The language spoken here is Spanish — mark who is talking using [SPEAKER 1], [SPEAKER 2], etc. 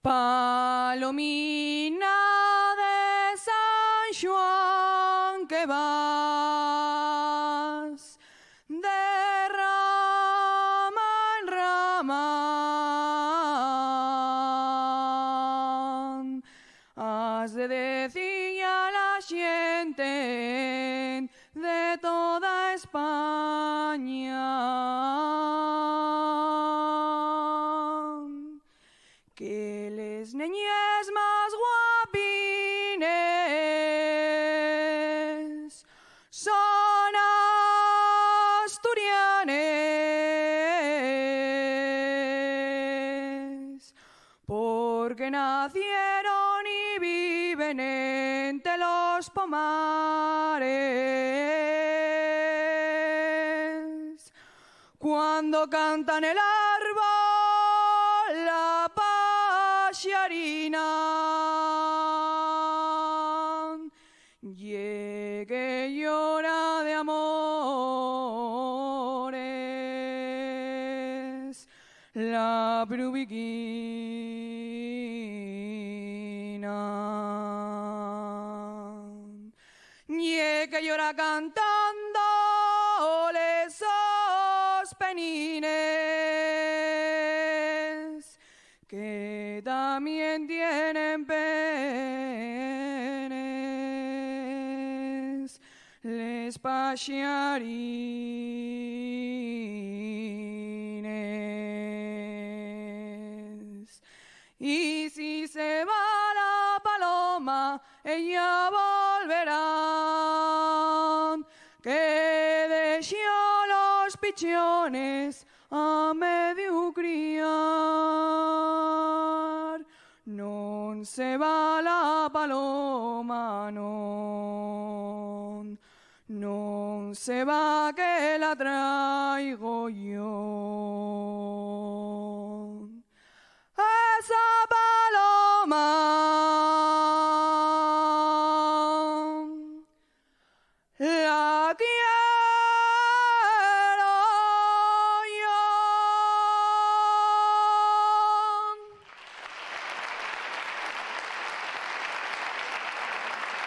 [SPEAKER 1] Palomina de San Juan que vas de rama en rama, has de decir a la gente de toda España que les niñes más guapines son asturianes, porque nacieron y viven entre los pomares, cuando cantan el árbol la paxiarina, llegue llora de amores la brubiquina, llegue llora cantando esos penines que también tienen penes, les paxiarines. Y si se va la paloma, ella volverá, que dejó los pichones a medio criar. No se va la paloma, no se va, que la traigo yo.